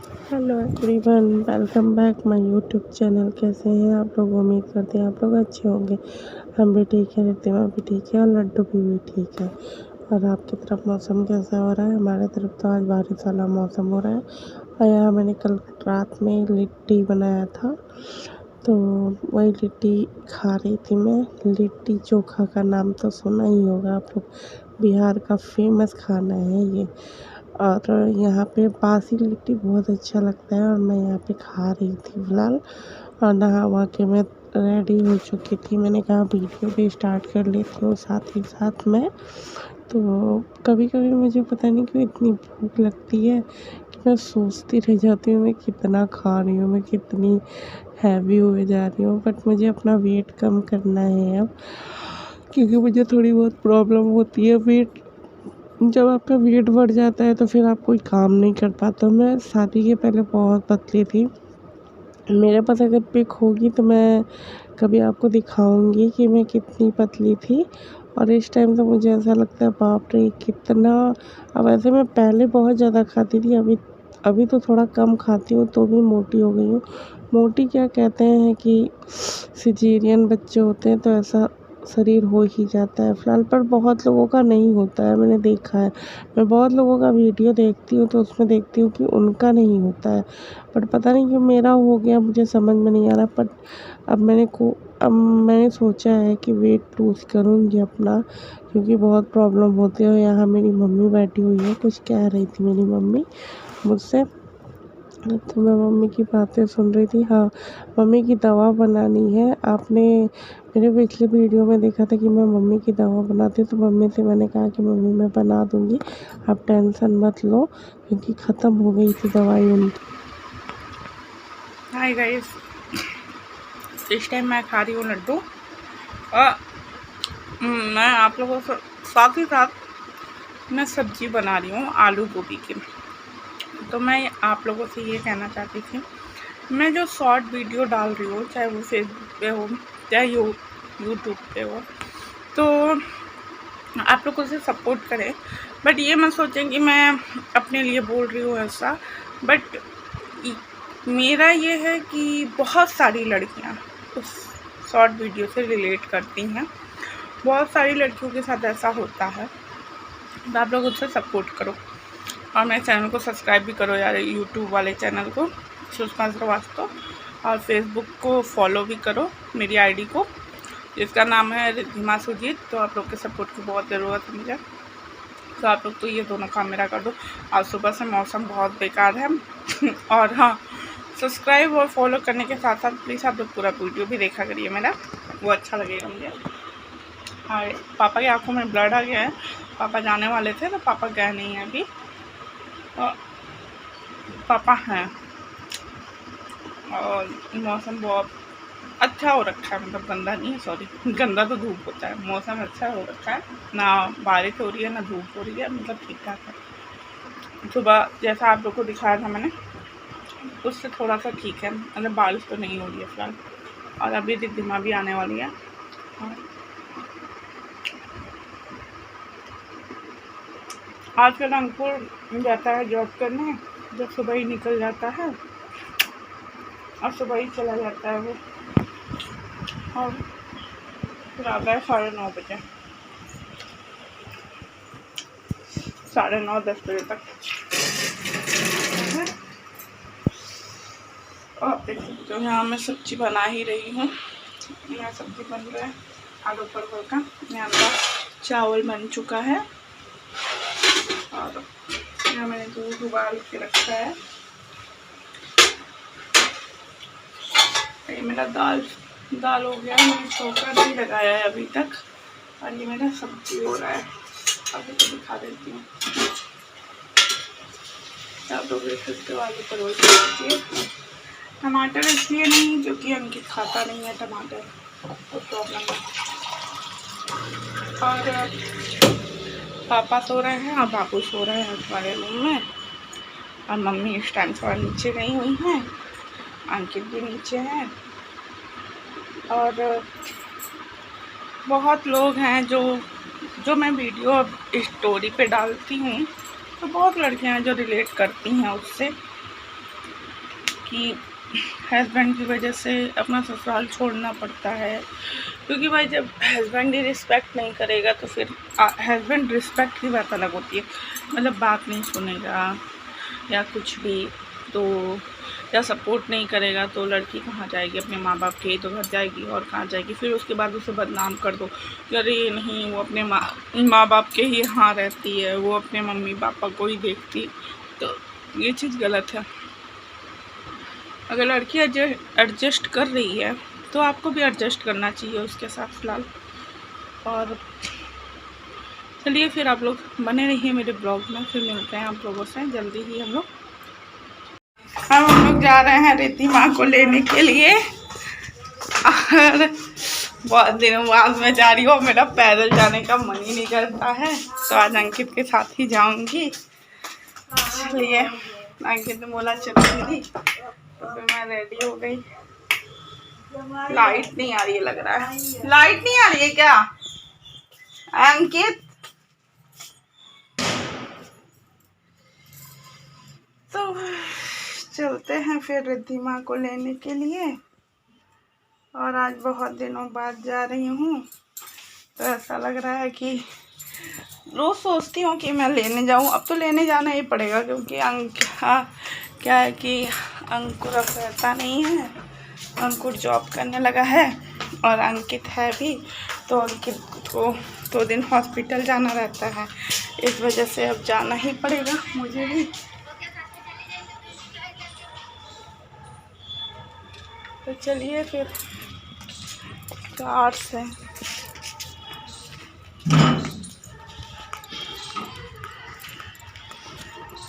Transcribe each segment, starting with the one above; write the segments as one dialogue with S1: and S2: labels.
S1: Hello everyone, welcome back my YouTube channel. कैसे हैं आप लोग? उम्मीद करते हैं आप लोग अच्छे होंगे। हम भी ठीक है, रितिमा भी ठीक है और लड्डू भी ठीक है। और आपकी तरफ मौसम कैसा हो रहा है? हमारे तरफ तो आज बारिश वाला मौसम हो रहा है। और यहाँ मैंने कल रात में लिट्टी बनाया था, तो वही लिट्टी खा रही थी मैं। लिट्टी चोखा का नाम तो सुना ही होगा आप लोग, बिहार का फेमस खाना है ये। और यहाँ पे बासी लिट्टी बहुत अच्छा लगता है और मैं यहाँ पे खा रही थी फ़िलहाल। और नहा वहा के मैं रेडी हो चुकी थी। मैंने कहा वीडियो भी स्टार्ट कर लेती हूँ साथ ही साथ में। तो कभी कभी मुझे पता नहीं क्यों इतनी भूख लगती है कि मैं सोचती रह जाती हूँ मैं कितना खा रही हूँ, मैं कितनी हैवी हुए जा रही हूँ। बट मुझे अपना वेट कम करना है अब, क्योंकि मुझे थोड़ी बहुत प्रॉब्लम होती है। वेट जब आपका वेट बढ़ जाता है तो फिर आप कोई काम नहीं कर पाते। मैं शादी के पहले बहुत पतली थी। मेरे पास अगर पिक होगी तो मैं कभी आपको दिखाऊंगी कि मैं कितनी पतली थी। और इस टाइम तो मुझे ऐसा लगता है बाप रे कितना। अब ऐसे मैं पहले बहुत ज़्यादा खाती थी, अभी तो थोड़ा कम खाती हूँ तो भी मोटी हो गई हूँ। मोटी क्या कहते हैं कि सिजेरियन बच्चे होते हैं तो ऐसा शरीर हो ही जाता है फ़िलहाल, पर बहुत लोगों का नहीं होता है, मैंने देखा है। मैं बहुत लोगों का वीडियो देखती हूँ तो उसमें देखती हूँ कि उनका नहीं होता है, पर पता नहीं क्यों मेरा हो गया, मुझे समझ में नहीं आ रहा। पर अब मैंने सोचा है कि वेट लूज़ करूँगी अपना, क्योंकि बहुत प्रॉब्लम होती है। यहाँ मेरी मम्मी बैठी हुई है, कुछ कह रही थी मेरी मम्मी मुझसे, तो मैं मम्मी की बातें सुन रही थी। हाँ, मम्मी की दवा बनानी है। आपने मेरे पिछले वीडियो में देखा था कि मैं मम्मी की दवा बनाती हूँ, तो मम्मी से मैंने कहा कि मम्मी मैं बना दूँगी, आप टेंशन मत लो, क्योंकि ख़त्म हो गई थी दवाई उनकी।
S2: हाय गाइस, इस टाइम मैं खा रही हूँ लड्डू और मैं आप लोगों से साथ ही साथ मैं सब्जी बना रही हूँ आलू गोभी की। तो मैं आप लोगों से ये कहना चाहती थी, मैं जो शॉर्ट वीडियो डाल रही हूँ, चाहे वो फेसबुक पे हो चाहे यूट्यूब पे हो, तो आप लोग उसे सपोर्ट करें। बट ये मत सोचें कि मैं अपने लिए बोल रही हूँ ऐसा। बट मेरा ये है कि बहुत सारी लड़कियाँ उस शॉर्ट वीडियो से रिलेट करती हैं, बहुत सारी लड़कियों के साथ ऐसा होता है। तो आप लोग उससे सपोर्ट करो और मेरे चैनल को सब्सक्राइब भी करो यार, यूट्यूब वाले चैनल को सुषमा श्रीवास्तव, और फेसबुक को फॉलो भी करो मेरी आईडी को, जिसका नाम है रिद्धिमा सुजीत। तो आप लोग के सपोर्ट की बहुत ज़रूरत है मुझे, तो आप लोग तो ये दोनों काम मेरा कर दो। आज सुबह से मौसम बहुत बेकार है और हाँ, सब्सक्राइब और फॉलो करने के साथ साथ प्लीज़ आप लोग पूरा वीडियो भी देखा करिए मेरा, वो अच्छा लगेगा मुझे। हाँ, पापा की आंखों में ब्लड आ गया है। पापा जाने वाले थे तो पापा गए नहीं हैं अभी, और पापा हैं। और मौसम बहुत अच्छा हो रखा है, मतलब गंदा नहीं है, सॉरी गंदा तो धूप होता है। मौसम अच्छा हो रखा है, ना बारिश हो रही है ना धूप हो रही है, मतलब ठीक ठाक है। सुबह जैसा आप लोग को दिखाया था मैंने, उससे थोड़ा सा ठीक है, मतलब बारिश तो नहीं हो रही है फिलहाल। और अभी रिद्धिमा भी आने वाली है। और आजकल अंकुर जाता है जॉब करने, जब सुबह ही निकल जाता है और सुबह ही चला जाता है वो, और फिर आता है 9:30 बजे, 9:30 बजे तक। और देख सकते हो यहाँ मैं सब्जी बना ही रही हूँ। यहाँ सब्जी बन रहा है आलू परवल का। यहाँ का चावल बन चुका है और यहाँ मैंने दूध उबाल के रखा है। ये मेरा दाल हो गया है, मैंने चौका नहीं लगाया है अभी तक। और ये मेरा सब्जी हो रहा है, अभी तो दिखा देती हूँ। आप लोग देख सकते हो आलू परवल की सब्जी। टमाटर इसलिए नहीं क्योंकि अंकित खाता नहीं है टमाटर, तो प्रॉब्लम है। और पापा सो रहे हैं और बाबू सो रहे हैं हमारे रूम में, और मम्मी इस टाइम थोड़ा नीचे गई हुई हैं, अंकित भी नीचे हैं। और बहुत लोग हैं जो मैं वीडियो स्टोरी पे डालती हूँ, तो बहुत लड़कियां हैं जो रिलेट करती हैं उससे। कि हस्बैंड की वजह से अपना ससुराल छोड़ना पड़ता है, क्योंकि भाई जब हस्बैंड ही रिस्पेक्ट नहीं करेगा तो फिर हस्बैंड रिस्पेक्ट की बात अलग होती है, मतलब बात नहीं सुनेगा या कुछ भी, तो या सपोर्ट नहीं करेगा तो लड़की कहाँ जाएगी, अपने माँ बाप के ही तो घर जाएगी और कहाँ जाएगी। फिर उसके बाद उसे बदनाम कर दो कि अरे ये नहीं, वो अपने माँ बाप के ही यहाँ रहती है, वो अपने मम्मी पापा को ही देखती, तो ये चीज़ गलत है। अगर लड़की एडजस्ट कर रही है तो आपको भी एडजस्ट करना चाहिए उसके साथ फ़िलहाल। और चलिए फिर आप लोग बने रहिए मेरे ब्लॉग में, फिर मिलते हैं आप लोगों से जल्दी ही। हम लोग जा रहे हैं रिद्धि माँ को लेने के लिए, और बहुत दिनों बाद मैं जा रही हूँ, मेरा पैदल जाने का मन ही नहीं करता है, तो आज अंकित के साथ ही जाऊँगी। चलिए, अंकित ने बोला चलो दीदी, तो फिर मैं रेडी हो गई। लाइट नहीं आ रही है, लग रहा है लाइट नहीं आ रही है क्या अंकित? तो चलते हैं फिर रिद्धि माँ को लेने के लिए, और आज बहुत दिनों बाद जा रही हूँ, तो ऐसा लग रहा है कि रोज़ सोचती हूँ कि मैं लेने जाऊँ, अब तो लेने जाना ही पड़ेगा, क्योंकि क्या है कि अंकुर अब रहता नहीं है, अंकुर जॉब करने लगा है और अंकित है भी, तो अंकित को 2 दिन हॉस्पिटल जाना रहता है, इस वजह से अब जाना ही पड़ेगा मुझे भी। तो चलिए फिर कार से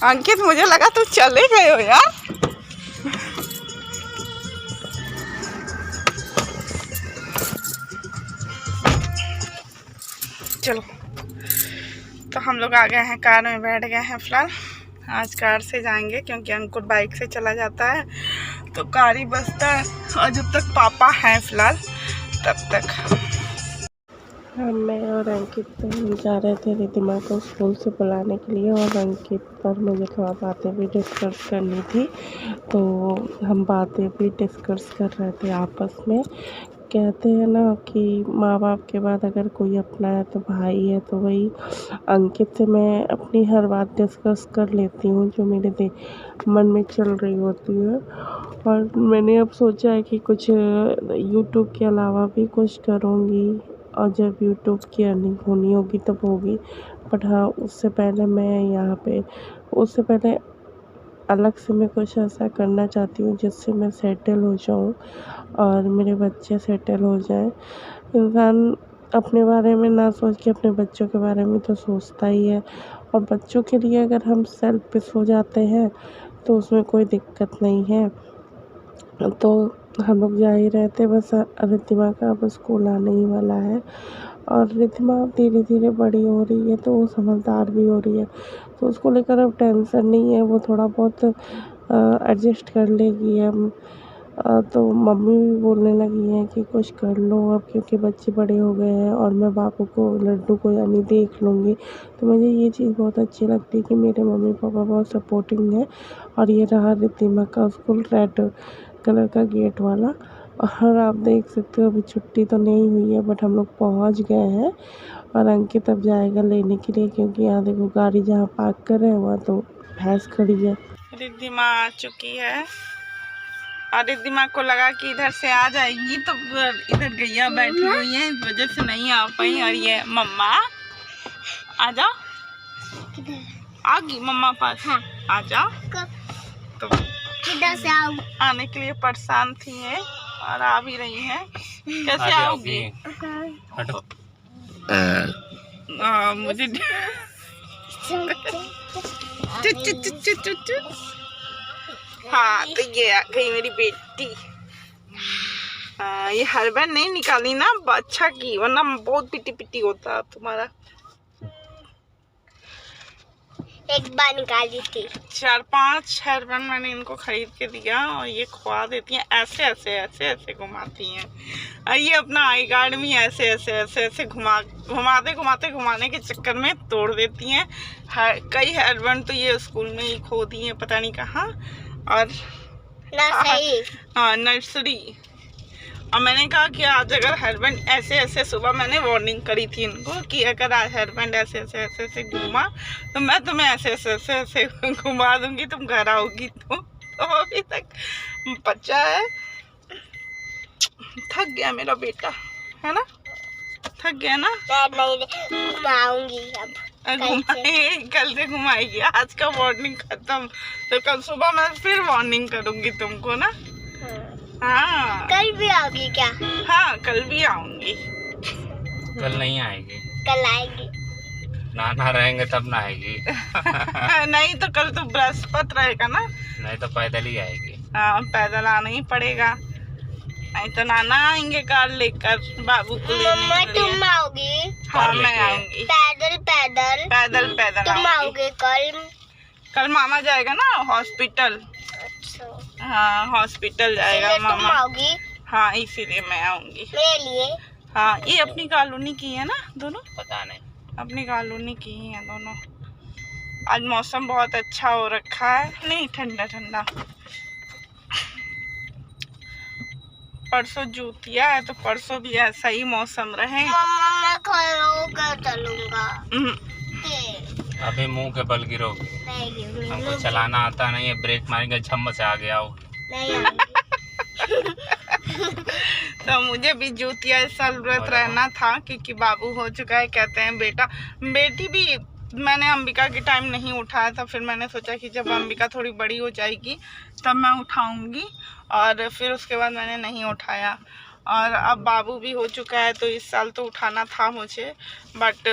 S2: अंकित, मुझे लगा तुम चले गए हो यार। चलो, तो हम लोग आ गए हैं, कार में बैठ गए हैं। फिलहाल आज कार से जाएंगे, क्योंकि अंकुर बाइक से चला जाता है तो कार ही बसता है, और जब तक पापा हैं फिलहाल तब तक।
S1: मैं और अंकित जा रहे थे रिद्धि माँ को स्कूल से बुलाने के लिए, और अंकित पर मुझे थोड़ा बातें भी डिस्कस करनी थी, तो हम बातें भी डिस्कस कर रहे थे आपस में। कहते हैं ना कि माँ बाप के बाद अगर कोई अपना है तो भाई है, तो वही अंकित से मैं अपनी हर बात डिस्कस कर लेती हूँ जो मेरे मन में चल रही होती है। और मैंने अब सोचा है कि कुछ यूट्यूब के अलावा भी कुछ करूँगी, और जब यूट्यूब की अर्निंग होनी होगी तब होगी, बट हाँ उससे पहले अलग से मैं कुछ ऐसा करना चाहती हूँ जिससे मैं सेटल हो जाऊँ और मेरे बच्चे सेटल हो जाएं। इंसान अपने बारे में ना सोच के अपने बच्चों के बारे में तो सोचता ही है, और बच्चों के लिए अगर हम सेल्फिश हो जाते हैं तो उसमें कोई दिक्कत नहीं है। तो हम लोग जा ही रहे थे, बस रिद्धि माँ का अब स्कूल आने ही वाला है, और रिद्धि माँ धीरे धीरे बड़ी हो रही है तो वो समझदार भी हो रही है, तो उसको लेकर अब टेंशन नहीं है, वो थोड़ा बहुत एडजस्ट कर लेगी। हम तो मम्मी भी बोलने लगी हैं कि कुछ कर लो अब, क्योंकि बच्चे बड़े हो गए हैं, और मैं बापू को, लड्डू को यानी देख लूँगी। तो मुझे ये चीज़ बहुत अच्छी लगती है कि मेरे मम्मी पापा बहुत सपोर्टिंग है। और ये रहा रिद्धि माँ का स्कूल, रेड कलर का गेट वाला, और आप देख सकते हो अभी छुट्टी तो नहीं हुई है, बट हम लोग पहुँच गए हैं, और अंकित अब जाएगा लेने के लिए, क्योंकि यहाँ देखो गाड़ी जहाँ पार्क कर रहे हैं वहाँ तो भैंस खड़ी है।
S2: रिद्धि माँ आ चुकी है, और रिद्धि माँ को लगा कि इधर से आ जाएगी, तो इधर गैया बैठी हुई है, इस वजह से नहीं आ पाई। और ये मम्मा आ जाओ, आ गई मम्मा पास, हाँ। आ जाओ, तो किधर से आओ? आने के लिए परेशान थी है, और आ भी रही है। कैसे आओगी? मुझे हाँ, तो ये आ गई मेरी बेटी। ये हर बार नहीं निकाली ना, अच्छा की, वरना बहुत पिटी पिटी होता तुम्हारा। एक बार निकाली थी, 4-5 हेयरबैंड मैंने इनको खरीद के दिया, और ये खुआ देती हैं, ऐसे ऐसे घुमाती हैं, और ये अपना आई कार्ड भी ऐसे घुमाने के चक्कर में तोड़ देती हैं। कई हेयरबैंड तो ये स्कूल में ही खो दी हैं, पता नहीं कहाँ। और हाँ नर्सरी। और मैंने कहा कि आज अगर हस्बैंड ऐसे ऐसे, सुबह मैंने वार्निंग करी थी इनको कि अगर आज हस्बैंड ऐसे ऐसे ऐसे ऐसे घुमा तो मैं तुम्हें ऐसे ऐसे ऐसे ऐसे घुमा दूंगी, तुम घर आओगी। तो अभी तक बच्चा है, थक गया मेरा बेटा, है ना, थक गया ना।
S3: घुमाऊंगी अब,
S2: कल से घुमाएगी, आज का वार्निंग खत्म, तो कल सुबह मैं फिर वार्निंग करूंगी तुमको ना। हाँ
S3: कल भी आओगी क्या?
S2: हाँ कल भी आऊंगी।
S4: कल नहीं आएगी,
S3: कल आएगी।
S4: नहाना रहेंगे तब ना आएगी।
S2: नहीं तो कल तो बृहस्पति रहेगा ना।
S4: नहीं तो पैदल ही आएगी।
S2: हाँ पैदल आना ही पड़ेगा, नहीं तो नाना आएंगे कार लेकर बाबू को लेने
S3: मम्मा
S2: के लिए।
S3: तुम आओगी?
S2: हाँ
S4: कार
S2: मैं
S4: लेके।
S2: आऊंगी,
S3: पैदल पैदल
S2: पैदल पैदल
S3: तुम
S2: आऊंगी।
S3: आओगे कल?
S2: कल मामा जाएगा ना हॉस्पिटल।
S3: अच्छा,
S2: हाँ हॉस्पिटल जाएगा
S3: इसलिए तुम
S2: मामा।
S3: आओगी
S2: हाँ इसीलिए मैं आऊंगी।
S3: मेरे लिए?
S2: हाँ ये अपनी कॉलोनी की है ना दोनों,
S4: पता नहीं,
S2: अपनी कॉलोनी की ही है दोनों। आज मौसम बहुत अच्छा हो रखा है, नहीं ठंडा ठंडा। परसों जूतिया है तो परसों भी ऐसा ही मौसम रहे।
S3: मम्मा मैं खड़ा होकर चलूंगा।
S4: अभी मुंह के बल गिरोगी।
S3: नहीं गिरूंगी,
S4: हमको चलाना आता नहीं है, ब्रेक मारेंगे झम से आ गया हो।
S3: नहीं आऊंगी।
S2: तो मुझे भी जूतिया जरूरत रहना था क्योंकि बाबू हो चुका है, कहते हैं बेटा। बेटी भी मैंने अंबिका के टाइम नहीं उठाया था, फिर मैंने सोचा कि जब अंबिका थोड़ी बड़ी हो जाएगी तब मैं उठाऊंगी, और फिर उसके बाद मैंने नहीं उठाया। और अब बाबू भी हो चुका है तो इस साल तो उठाना था मुझे, बट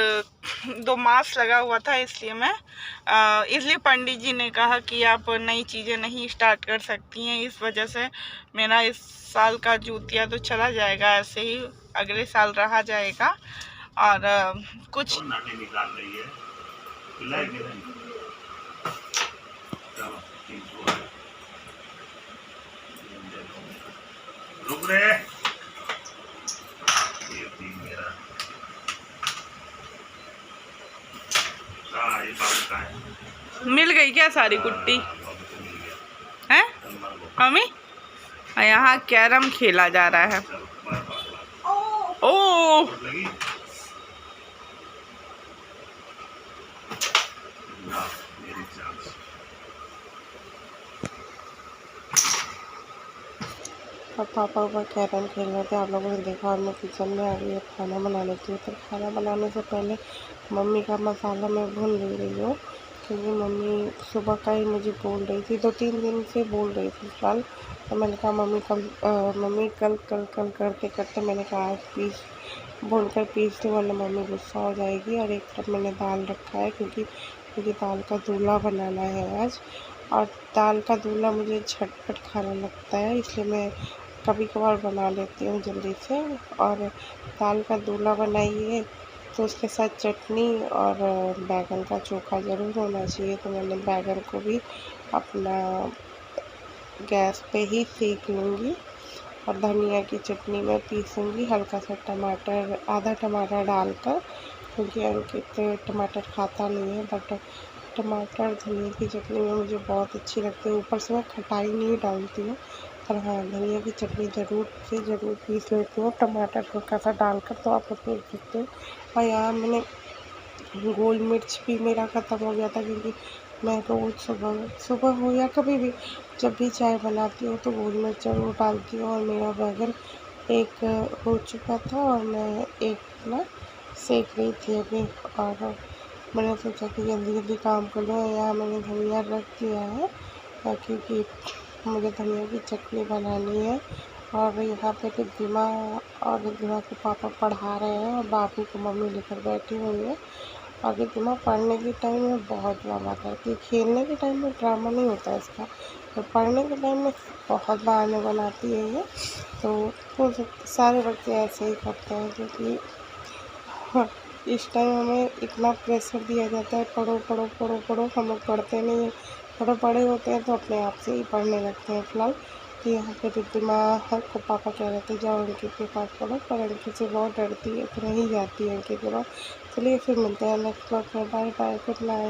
S2: 2 मास लगा हुआ था, इसलिए पंडित जी ने कहा कि आप नई चीज़ें नहीं स्टार्ट कर सकती हैं। इस वजह से मेरा इस साल का जूतिया तो चला जाएगा, ऐसे ही अगले साल रहा जाएगा। और कुछ
S5: रुक रहे
S2: मिल गई क्या सारी कुट्टी है मम्मी? यहाँ कैरम खेला जा रहा है। ओ
S1: अब पापा ऊपर कैरम खेल रहे थे, आप लोगों ने देखा। और मैं किचन में आ गई खाना बनाने के लिए। तो खाना बनाने से पहले मम्मी का मसाला मैं भून ले रही हूँ, क्योंकि मम्मी सुबह का ही मुझे बोल रही थी, 2-3 दिन से बोल रही थी फिलहाल। तो मैंने कहा मम्मी कल करते करते मैंने कहा आज भून कर पीस दूँ, वरना मम्मी गुस्सा हो जाएगी। और एक तरफ मैंने दाल रखा है, क्योंकि मुझे दाल का दूल्हा बनाना है आज। और दाल का दूल्हा मुझे झटपट खाना लगता है, इसलिए मैं कभी कभार बना लेती हूँ जल्दी से। और दाल का दूल्हा बनाइए तो उसके साथ चटनी और बैंगन का चोखा ज़रूर होना चाहिए। तो मैंने बैंगन को भी अपना गैस पे ही सेक लूँगी, और धनिया की चटनी में पीसूँगी, हल्का सा टमाटर, आधा टमाटर डालकर, क्योंकि अंकित टमाटर खाता नहीं है। बट टमाटर धनिया की चटनी में मुझे बहुत अच्छी लगती है। ऊपर से मैं खटाई नहीं डालती हूँ, पर हाँ धनिया की चटनी ज़रूर पीस लेती हूँ, टमाटर हल्का सा डालकर, तो आप उसमें देख सकते हो। और यहाँ मैंने गोल मिर्च भी मेरा ख़त्म हो गया था, क्योंकि मैं रोज़ सुबह हो या कभी भी जब भी चाय बनाती हूँ तो गोल मिर्च ज़रूर डालती हूँ। और मेरा बैगन एक हो चुका था और मैं एक ना सेक रही थी अभी, और मैंने सोचा कि जल्दी काम कर लो। यहाँ मैंने धनिया रख दिया है, क्योंकि मुझे धनिया की चटनी बनानी है। और यहाँ पे रिद्धिमा के पापा पढ़ा रहे हैं, और बाबू को मम्मी लेकर बैठी हुई है। और रिद्धिमा पढ़ने के टाइम में बहुत ड्रामा करती है, खेलने के टाइम में ड्रामा नहीं होता इसका, तो पढ़ने के टाइम में बहुत बहाने बनाती है ये। तो सारे बच्चे ऐसे ही करते हैं, क्योंकि इस टाइम हमें इतना प्रेशर दिया जाता है, पढ़ो। हम लोग पढ़ते नहीं हैं, थोड़े बड़े होते हैं तो अपने आप से ही पढ़ने लगते हैं। फिलहाल तो यहाँ पे रिद्धिमा को पापा कह रहे थे जाओ अंकित के पास पढ़ो, पर अंकित से बहुत डरती है तो नहीं जाती है अंकित के पास। चलिए फिर मिलते हैं नेक्स्ट ब्लॉग में, बाय बाय, गुड नाइट।